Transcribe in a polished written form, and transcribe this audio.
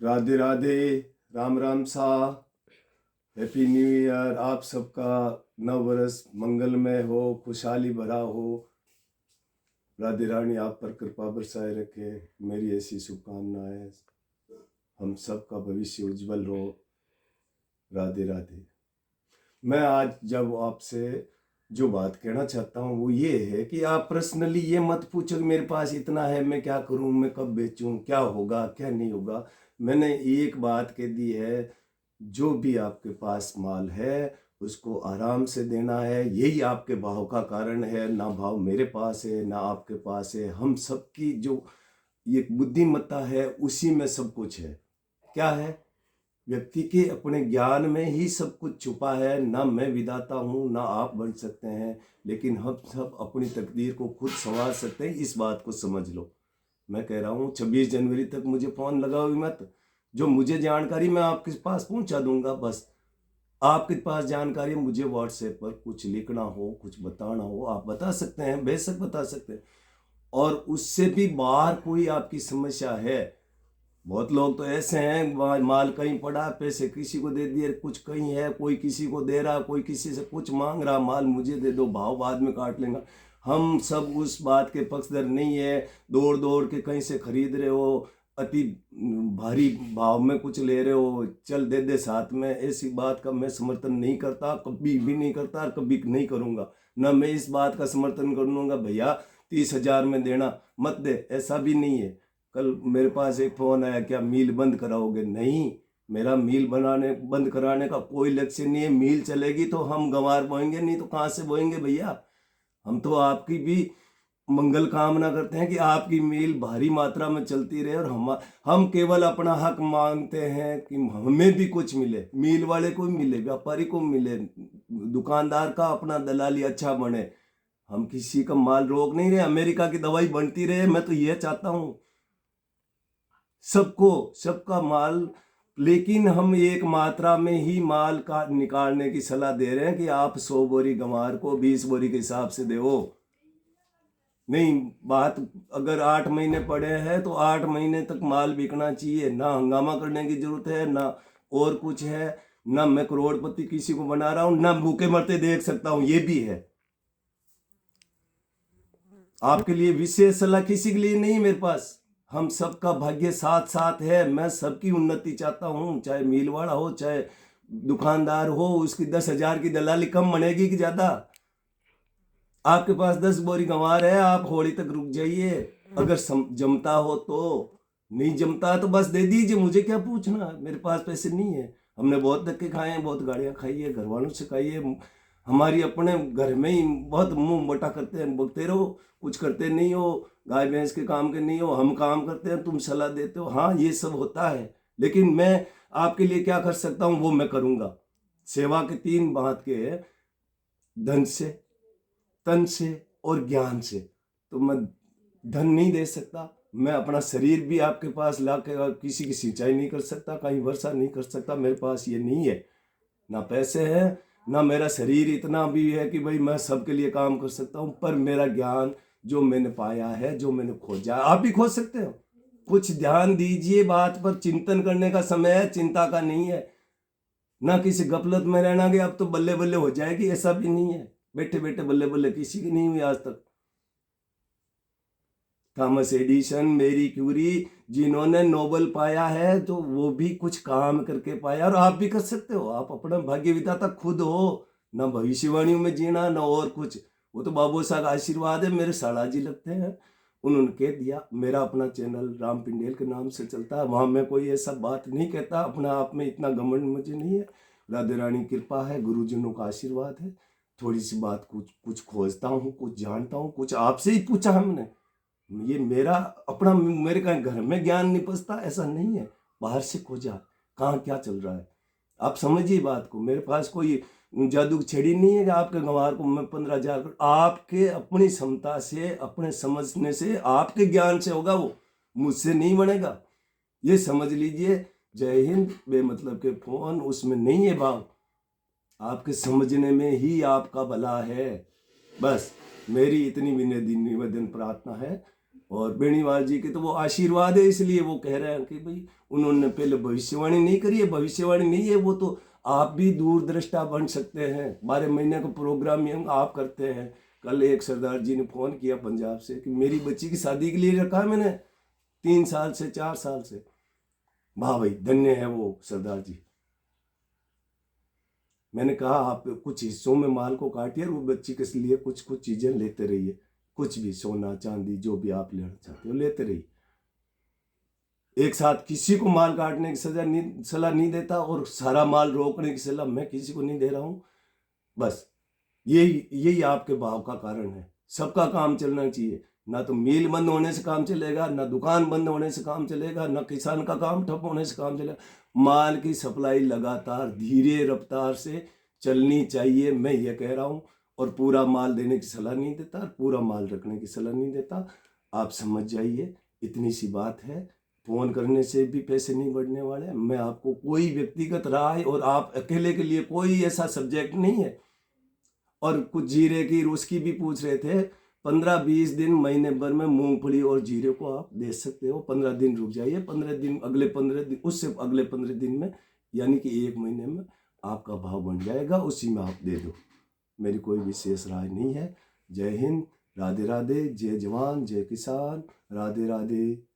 राधे राधे, राम राम सा, happy new year. आप सबका नव वर्ष मंगलमय हो, खुशहाली भरा हो। राधे रानी आप पर कृपा बरसाए रखे, मेरी ऐसी शुभकामनाएं। हम सबका भविष्य उज्जवल हो। राधे राधे। मैं आज जब आपसे जो बात कहना चाहता हूँ वो ये है कि आप पर्सनली ये मत पूछो कि मेरे पास इतना है, मैं क्या करूँ, मैं कब बेचूं, क्या होगा क्या नहीं होगा। मैंने एक बात कह दी है, जो भी आपके पास माल है उसको आराम से देना है। यही आपके भाव का कारण है। ना भाव मेरे पास है ना आपके पास है। हम सबकी जो ये बुद्धिमत्ता है उसी में सब कुछ है। क्या है? व्यक्ति के अपने ज्ञान में ही सब कुछ छुपा है। ना मैं विधाता हूँ ना आप बन सकते हैं, लेकिन हम सब अपनी तकदीर को खुद संवार सकते हैं। इस बात को समझ लो। मैं कह रहा हूँ 26 जनवरी तक मुझे फोन लगाओ ही मत। जो मुझे जानकारी मैं आपके पास पहुंचा दूंगा। बस आपके पास जानकारी, मुझे व्हाट्सएप पर कुछ लिखना हो, कुछ बताना हो, आप बता सकते हैं, बेशक बता सकते हैं। और उससे भी बाहर कोई आपकी समस्या है। बहुत लोग तो ऐसे हैं, माल कहीं पड़ा, पैसे किसी को दे दिए, कुछ कहीं है, कोई किसी को दे रहा, कोई किसी से कुछ मांग रहा, माल मुझे दे दो, भाव बाद में काट लेंगे। हम सब उस बात के पक्षधर नहीं है। दौड़ दौड़ के कहीं से खरीद रहे हो, अति भारी भाव में कुछ ले रहे हो, चल दे दे साथ में, ऐसी बात का मैं समर्थन नहीं करता, कभी भी नहीं करता और कभी नहीं करूंगा। ना मैं इस बात का समर्थन करूंगा भैया 30,000 में देना मत दे, ऐसा भी नहीं है। कल मेरे पास एक फोन आया, क्या मील बंद कराओगे? नहीं, मेरा मील बनाने बंद कराने का कोई लक्ष्य नहीं है। मील चलेगी तो हम गंवार बोएंगे, नहीं तो कहाँ से बोएंगे भैया। हम तो आपकी भी मंगल कामना करते हैं कि आपकी मील भारी मात्रा में चलती रहे। और हम केवल अपना हक मांगते हैं कि हमें भी कुछ मिले, मील वाले को मिले, व्यापारी को मिले, दुकानदार का अपना दलाली अच्छा बने। हम किसी का माल रोक नहीं रहे, अमेरिका की दवाई बनती रहे, मैं तो ये चाहता हूँ सबको, सबका माल। लेकिन हम एक मात्रा में ही माल का निकालने की सलाह दे रहे हैं कि आप 100 बोरी गंवार को 20 बोरी के हिसाब से दो। नहीं, बात अगर 8 महीने पड़े हैं तो 8 महीने तक माल बिकना चाहिए। ना हंगामा करने की जरूरत है, ना और कुछ है। ना मैं करोड़पति किसी को बना रहा हूं, ना भूखे मरते देख सकता हूं, ये भी है। आपके लिए विशेष सलाह किसी के लिए नहीं मेरे पास। हम सबका भाग्य साथ साथ है। मैं सबकी उन्नति चाहता हूँ, चाहे मील वाला हो चाहे दुकानदार हो। उसकी 10,000 की दलाली कम बनेगी कि ज्यादा? आपके पास 10 बोरी गंवार है, आप होली तक रुक जाइए अगर जमता हो तो। नहीं जमता तो बस दे दीजिए, मुझे क्या पूछना, मेरे पास पैसे नहीं है। हमने बहुत धक्के खाए हैं, बहुत गाड़ियां खाई है, घर वालों से खाई है। हमारी अपने घर में ही बहुत मुंह मोटा करते हैं, बोलते रहो, कुछ करते नहीं हो, गाय भैंस के काम के नहीं हो। हम काम करते हैं, तुम सलाह देते हो। हाँ, ये सब होता है, लेकिन मैं आपके लिए क्या कर सकता हूँ वो मैं करूंगा। सेवा के 3 बात के हैं, धन से, तन से और ज्ञान से। तो मैं धन नहीं दे सकता, मैं अपना शरीर भी आपके पास ला के किसी की सिंचाई नहीं कर सकता, कहीं वर्षा नहीं कर सकता। मेरे पास ये नहीं है, ना पैसे हैं, ना मेरा शरीर इतना भी है कि भाई मैं सबके लिए काम कर सकता हूँ। पर मेरा ज्ञान जो मैंने पाया है, जो मैंने खोजा, आप भी खोज सकते हो। कुछ ध्यान दीजिए बात पर। चिंतन करने का समय है, चिंता का नहीं है। ना किसी गफलत में रहना कि अब तो बल्ले बल्ले हो जाएगी, ऐसा भी नहीं है। बैठे बैठे बल्ले बल्ले किसी की नहीं हुई आज तक। थॉमस एडिसन, मेरी क्यूरी, जिन्होंने नोबेल पाया है, तो वो भी कुछ काम करके पाया, और आप भी कर सकते हो। आप अपना भाग्य विधाता खुद हो। ना भविष्यवाणियों में जीना ना और कुछ, वो तो बाबू साहब का आशीर्वाद है। मेरे साला जी लगते हैं, उन्होंने कह दिया। मेरा अपना चैनल राम पिंडेल के नाम से चलता है, वहां मैं कोई ऐसा बात नहीं कहता। अपना आप में इतना घमंड मुझे नहीं है। राधे रानी कृपा है, गुरुजनों का आशीर्वाद है। थोड़ी सी बात कुछ कुछ खोजता हूँ, कुछ जानता हूँ, कुछ आपसे ही पूछा हमने। ये मेरा अपना, मेरे का घर में ज्ञान नहीं पसता, ऐसा नहीं है। बाहर से खोजा कहाँ क्या चल रहा है। आप समझिए बात को। मेरे पास कोई जादू की छड़ी नहीं है कि आपके गंवार को मैं 15,000, आपके अपनी क्षमता से, अपने समझने से, आपके ज्ञान से होगा वो, मुझसे नहीं बनेगा। ये समझ लीजिए। जय हिंद। बेमतलब के फोन उसमें नहीं है भाव, आपके समझने में ही आपका भला है। बस मेरी इतनी विनती निवेदन प्रार्थना है। और बेनीवाल जी के तो वो आशीर्वाद है, इसलिए वो कह रहे हैं कि भाई उन्होंने पहले भविष्यवाणी नहीं करी है, भविष्यवाणी नहीं है वो तो आप भी दूरदृष्टा बन सकते हैं। 12 महीने का प्रोग्राम ये आप करते हैं। कल एक सरदार जी ने फोन किया पंजाब से कि मेरी बच्ची की शादी के लिए रखा है मैंने 3 साल से 4 साल से। वाह भाई, धन्य है वो सरदार जी। मैंने कहा आप कुछ हिस्सों में माल को काटिए और वो बच्ची के लिए कुछ कुछ चीजें लेते रहिए, कुछ भी सोना चांदी जो भी आप लेना चाहते हो लेते रहिए। एक साथ किसी को माल काटने की सलाह नहीं देता और सारा माल रोकने की सलाह मैं किसी को नहीं दे रहा हूं। बस यही आपके भाव का कारण है। सबका काम चलना चाहिए, ना तो मिल बंद होने से काम चलेगा, ना दुकान बंद होने से काम चलेगा, ना किसान का काम ठप होने से काम चलेगा। माल की सप्लाई लगातार धीरे रफ्तार से चलनी चाहिए, मैं ये कह रहा हूं। और पूरा माल देने की सलाह नहीं देता, पूरा माल रखने की सलाह नहीं देता। आप समझ जाइए, इतनी सी बात है। फोन करने से भी पैसे नहीं बढ़ने वाले। मैं आपको कोई व्यक्तिगत राय और आप अकेले के लिए कोई ऐसा सब्जेक्ट नहीं है। और कुछ जीरे की उसकी भी पूछ रहे थे, 15-20 दिन महीने भर में मूंगफली और जीरे को आप दे सकते हो। 15 दिन रुक जाइए, 15 दिन अगले 15 दिन उससे अगले 15 दिन में यानी कि 1 महीने में आपका भाव बन जाएगा, उसी में आप दे दो। मेरी कोई विशेष राय नहीं है। जय हिंद, राधे राधे, जय जवान जय किसान, राधे राधे।